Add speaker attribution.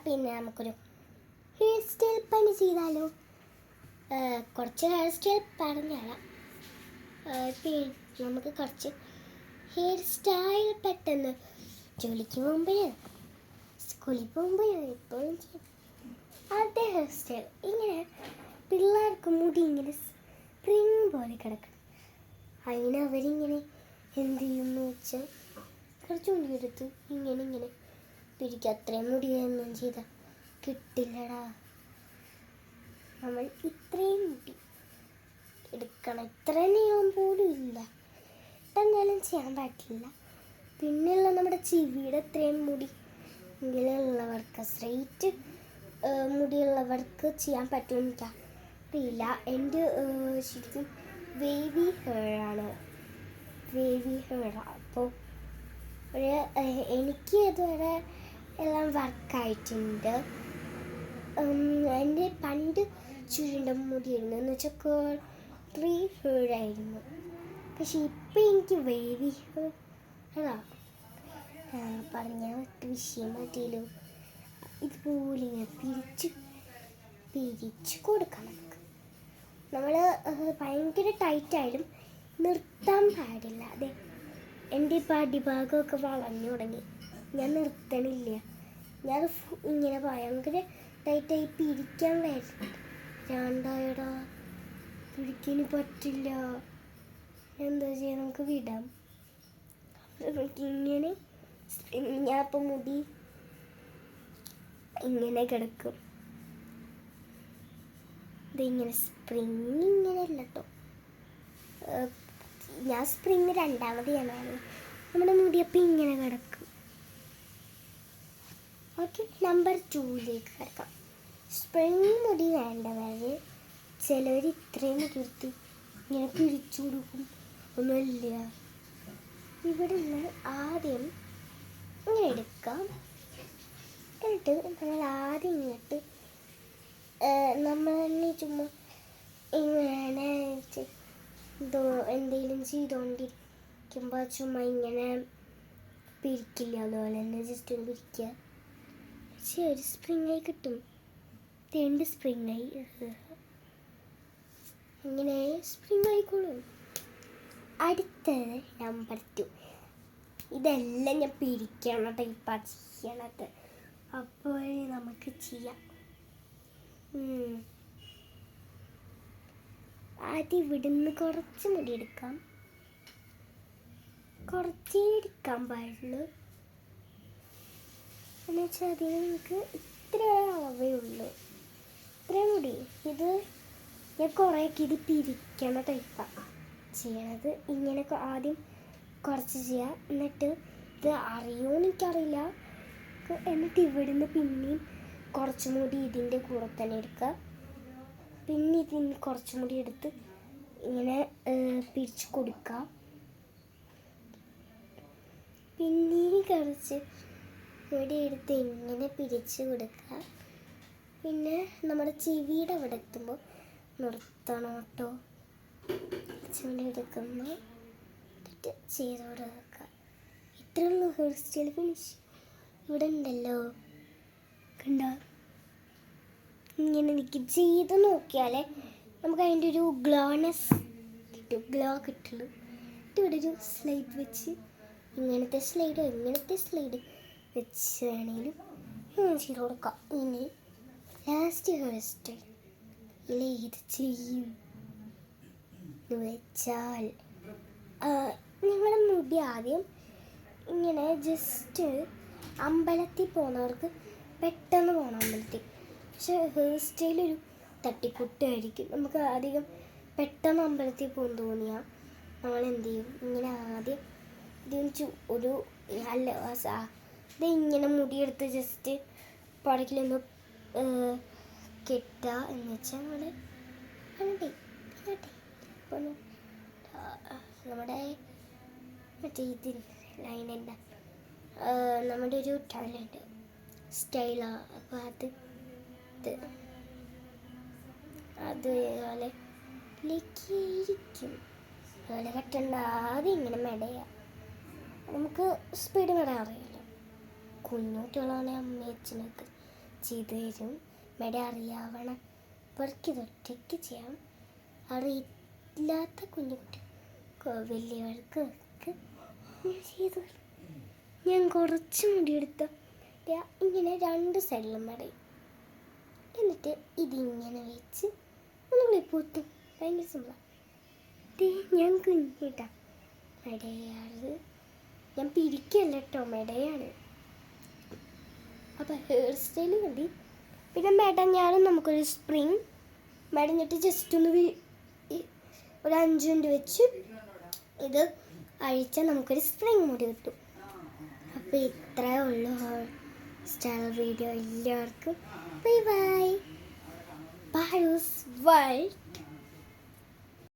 Speaker 1: പിന്നെ നമുക്കൊരു hair style പണി ചെയ്താലോ? കുറച്ച് ഹെയർ സ്റ്റൈൽ പറഞ്ഞുതരാം. നമുക്ക് കുറച്ച് ഹെയർ സ്റ്റൈൽ പെട്ടെന്ന് ജോലിക്ക് പോകുമ്പോഴോ സ്കൂളിൽ പോകുമ്പോഴോ എപ്പോഴും ചെയ്യും. ആദ്യത്തെ ഹെയർ സ്റ്റൈൽ ഇങ്ങനെ പിള്ളേർക്ക് മുടി ഇങ്ങനെ സ്പ്രിങ് പോലെ കിടക്കണം. അതിന് അവരിങ്ങനെ എന്ത് ചെയ്യുമെന്ന് വെച്ചാൽ കുറച്ച് മുടി എടുത്ത് ഇങ്ങനെ ഇങ്ങനെ പിരിക്കുക. അത്രയും മുടിയൊന്നും ചെയ്താൽ കിട്ടില്ലടാ. നമ്മൾ ഇത്രയും മുടി എടുക്കണം. ഇത്ര നീളം പോലും ഇല്ല. എന്തായാലും ചെയ്യാൻ പറ്റില്ല. പിന്നെയുള്ള നമ്മുടെ ചെവിയുടെ അത്രയും മുടി ഇങ്ങനെയുള്ളവർക്ക്, സ്ട്രെയിറ്റ് മുടിയുള്ളവർക്ക് ചെയ്യാൻ പറ്റുമെന്ന് അറിയില്ല. എൻ്റെ ശരിക്കും വേവി ഹെയറാണ്. അപ്പോൾ എനിക്ക് ഇതുവരെ എല്ലാം വർക്കായിട്ടുണ്ട്. എൻ്റെ പണ്ട് ചുരുണ്ട മുടിയായിരുന്നു, എന്ന് വെച്ചാൽ കേൾ ഹെയറായിരുന്നു. പക്ഷെ ഇപ്പം എനിക്ക് വേവി ഹെയറാണ്. പറഞ്ഞാൽ വിഷയം മതിയല്ലോ. ഇതുപോലെ ഇങ്ങനെ പിരിച്ച് കൊടുക്കണം. നമ്മൾ ഭയങ്കര ടൈറ്റായാലും നിർത്താൻ പാടില്ല. അതെ, എൻ്റെ ഇപ്പോൾ അടിഭാഗമൊക്കെ വളഞ്ഞു തുടങ്ങി. ഞാൻ നിർത്തണില്ല. ഞാൻ ഇങ്ങനെ ഭയങ്കര ടൈറ്റായി പിരിക്കാൻ വരണ്ടായടാ. പിരിക്കാൻ പറ്റില്ല. എന്താ ചെയ്യുക? നമുക്ക് വിടാം. നമുക്കിങ്ങനെ ഞാൻ ഇപ്പം മുടി ഇങ്ങനെ കിടക്കും. ഇതിങ്ങനെ സ്പ്രിങ് ഇങ്ങനെ അല്ല കേട്ടോ. ഞാൻ സ്പ്രിങ് രണ്ടാമത് ചെയ്യാനാണ്. നമ്മുടെ മുടിയപ്പം ഇങ്ങനെ കിടക്കും. ഓക്കെ, നമ്പർ 2ലേക്ക് കിടക്കാം. സ്പ്രിങ് മുടി വേണ്ടവർ ചിലവർ ഇത്രയും മുടിയെടുത്ത് ഇങ്ങനെ പിരിച്ചു കൊടുക്കും. ഒന്നുമില്ല. ഇവിടെ നിന്ന് ആദ്യം ഇങ്ങനെ എടുക്കാം. എന്നിട്ട് നമ്മൾ ആദ്യം ഇങ്ങോട്ട് നമ്മൾ തന്നെ ചുമ്മാ ഇങ്ങനെ എന്തെങ്കിലും ചെയ്തുകൊണ്ടിരിക്കുമ്പോൾ ചുമ്മാ ഇങ്ങനെ പിരിക്കില്ല. അതുപോലെ തന്നെ ജസ്റ്റ് ഒന്ന് പിരിക്കുക. പക്ഷേ ഒരു സ്പ്രിങ്ങായി കിട്ടും. 2 സ്പ്രിങ്ങായി. ഇങ്ങനെ സ്പ്രിങ് ആയിക്കോളും. അടുത്തത് നമ്പർ 2. ഇതെല്ലാം ഞാൻ പിരിക്കണ ടൈപ്പാണ് ചെയ്യണത്. അപ്പോൾ നമുക്ക് ചെയ്യാം. ആദ്യം ഇവിടുന്ന് കുറച്ച് മുടി എടുക്കാം. കുറച്ചേ എടുക്കാൻ പാടുള്ളൂ. എന്ന് വെച്ചാൽ അതിന് നമുക്ക് ഇത്ര അളവേ ഉള്ളൂ. ഇത്ര മുടി. ഇത് ഞാൻ കുറേയൊക്കെ ഇത് പിരിക്കണ ടൈപ്പാണ് ചെയ്യണത്. ഇങ്ങനെ ആദ്യം കുറച്ച് ചെയ്യുക. എന്നിട്ട് ഇത് അറിയുമോ എനിക്കറിയില്ല. എന്നിട്ട് ഇവിടുന്ന് പിന്നെയും കുറച്ചും കൂടി ഇതിൻ്റെ കൂടെ തന്നെ എടുക്കുക. പിന്നെ ഇതിന് കുറച്ചും കൂടി എടുത്ത് ഇങ്ങനെ പിരിച്ച് കൊടുക്കുക. പിന്നെയും കുറച്ച് കൂടി എടുത്ത് ഇങ്ങനെ പിരിച്ച് കൊടുക്കുക. പിന്നെ നമ്മുടെ ചെവിയുടെ അവിടെ എത്തുമ്പോൾ നിർത്തണം കേട്ടോ. ചൂടി എടുക്കുമ്പോൾ ചെയ്ത് കൊടുക്കുക. ഇത്രയുള്ള ഹെയർ സ്റ്റൈൽ ഫിനിഷ്. ഇവിടെ ഉണ്ടല്ലോ, കണ്ട. ഇങ്ങനെ എനിക്ക് ചെയ്ത് നോക്കിയാലേ നമുക്ക് അതിൻ്റെ ഒരു ഗ്ലോനെസ് കിട്ടും. ഗ്ലോ കിട്ടുള്ളൂ. ഇവിടെ ഒരു സ്ലൈഡ് വെച്ച് ഇങ്ങനത്തെ സ്ലൈഡ് വെച്ച് വേണമെങ്കിലും ചെയ്ത് കൊടുക്കാം. ഇനി ലാസ്റ്റ് ഹെയർ സ്റ്റൈൽ ഇത് ചെയ്യും എന്ന് വെച്ചാൽ നിങ്ങളുടെ മുടി ആദ്യം ഇങ്ങനെ ജസ്റ്റ് അമ്പലത്തിൽ പോകുന്നവർക്ക് പെട്ടെന്ന് പോകണം അമ്പലത്തിൽ. പക്ഷെ ഹെയർ സ്റ്റൈൽ ഒരു തട്ടിക്കുട്ടായിരിക്കും. നമുക്ക് അധികം പെട്ടെന്ന് അമ്പലത്തിൽ പോകാൻ തോന്നിയാൽ നമ്മൾ എന്ത് ചെയ്യും? ഇങ്ങനെ ആദ്യം ഒരു ഇങ്ങനെ മുടിയെടുത്ത് ജസ്റ്റ് പുറകിലൊന്ന് കെട്ടുക. എന്ന് വെച്ചാൽ നമ്മുടെ മറ്റേ ഇതിൽ ലൈനുണ്ട്, നമ്മുടെ ഒരു ടാലൻറ്റ് സ്റ്റൈലാണ്. അപ്പോൾ അതുപോലെ ഇരിക്കും. അതുപോലെ കെട്ടണ്ട. ആദ്യം ഇങ്ങനെ മെടയുക. നമുക്ക് സ്പീഡ് മെട അറിയാമല്ലോ. കുഞ്ഞുകുട്ടികളാണെങ്കിൽ അമ്മയച്ഛനൊക്കെ ചെയ്ത് തരും. മെഡ അറിയാവണവർക്ക് ഇതൊറ്റയ്ക്ക് ചെയ്യാം. അറിയില്ലാത്ത കുഞ്ഞുകുട്ടി വലിയവർക്ക് ഞാൻ ചെയ്തു. ഞാൻ കുറച്ച് മുടിയെടുത്ത് ഇങ്ങനെ 2 സൈഡിലും മെടയും. എന്നിട്ട് ഇതിങ്ങനെ വെച്ച് ഒന്നുകൂടി പൂത്തും. ഭയങ്കര സിമ്പിളാണ്. ഞാൻ കുഞ്ഞിട്ടാ മെടയാറ്. ഞാൻ പിരിക്കല്ല കേട്ടോ, മെടയാണ്. അപ്പോൾ ഹെയർ സ്റ്റൈല് മതി. പിന്നെ മെടഞ്ഞാലും നമുക്കൊരു സ്പ്രിങ് മെടഞ്ഞിട്ട് ജസ്റ്റ് ഒന്ന് ഒരു 5 മിനിറ്റ് വെച്ച് ഇത് അഴിച്ചാൽ നമുക്കൊരു സ്പ്രിങ് മുടി കിട്ടും. അപ്പോൾ ഇത്രയേ ഉള്ളൂ ഹെയർ സ്റ്റൈൽ വീഡിയോ. എല്ലാവർക്കും ബൈ ബൈ. ബൈ.